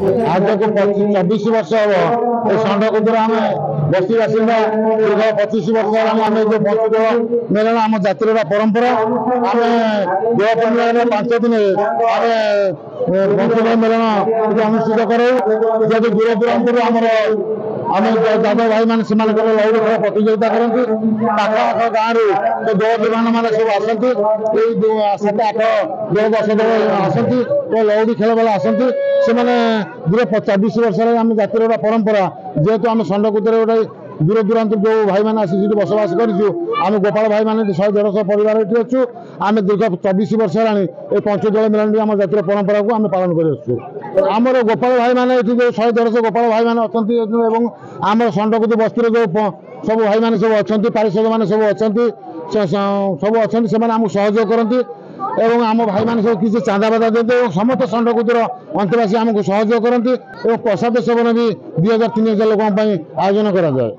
आजको 24 वर्ष हम ये षंडकुदर आम बस्ती बासिंदा दीर्घ 25 वर्ष आम जो पंचदोल मेलन आम जातिर परंपरा आम देव पूर्णिमा 5 दिन आम पंचदोल मेलन अनुष्ठित करूँ जब दूर दूरांत आम दादा भाई मैंने लौड़ी खेल प्रतियोगिता करती पाख आख गाँव तो दल विमान मैंने सब आसती 7-8 दल 10 दल आसती तो लौड़ी खेल बेला आसती से मैंने दीर्घ 24 वर्ष आम जातिर परंपरा जेहेतु आम षंडकुदर गोटे दूर दूरांत जो भाई मैंने आसी बसवास करूँ आम गोपाल भाई मैंने 100-150 परिवार ये अच्छु आम दीर्घ 24 वर्ष है ये पंचदोल मेलन आम जातिर परंपरा को आम पालन करमर गोपाल भाई मैंने जो 100-150 गोपाल भाई मैंने अच्छा आम षंडकुदर बस्ती जो सब भाई मैंने सब अच्छा पारिषद मैंने सब अच्छा सब अच्छा से आमको सहयोग करती एवं आम भाई मैंने सब किसी चांदा बादा देते समस्त षंडकुदर अंतवासी आमको सहयोग करती और प्रसाद सेवन भी 2000-3000 लोक आयोजन करा जाए।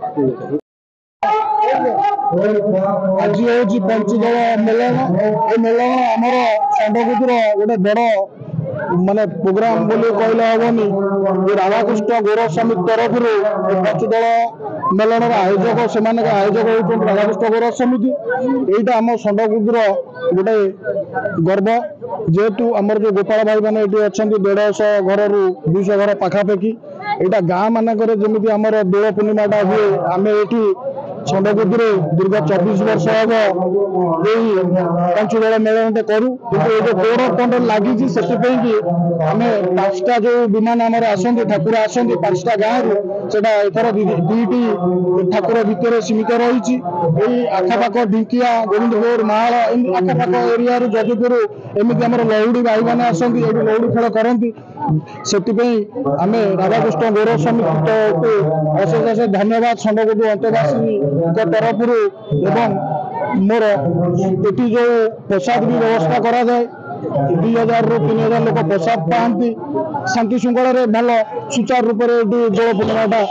आज हूँ पंचदोल मेलन ये मेलन आमर षंडकुदर गोटे बड़ माने प्रोग्राम बोली कहले हेनी राधाकृष्ण गौरव समिति तरफ पंचदोल मेलन आयोजक से आयोजक होती राधाकृष्ण गौरव समिति यहीटा आम षंडकुदर गोटे गर्व जेहेतु आमर जो गोपाल भाई मैंने ये अच्छा 150 घर रू 200 घर पाखापाखि यहाँ गाँ मानक जमी आमर दोल पूर्णिमाटा हुए आम ये षंडकुदर दीर्घ 24 वर्ष हम यही पंचदोल मेलन करूँ कि जो गोड़ पंड लगी से आम 5टा जो विमान आम आसती ठाकुर आसती 5टा गाँव एथर 2टी ठाकुर भितर सीमित रही आखापाख ढिंकिया गोविंदपुर माल आखापाख एरिया जजपुर एमती आम लौड़ी भाई मैंने आसती ये लौड़ी खेल करती से आम राधाकृष्ण गौरव समिति को अशेष अशेष धन्यवाद षंडकुदर अंतवासी तरफ एवं मोर ये जो प्रसाद भी व्यवस्था करा जाए 2000 ରୁ 3000 लोक प्रसाद पाती शांति श्रृंखला भल सुचारू रूप से दोल पूर्णिमाटा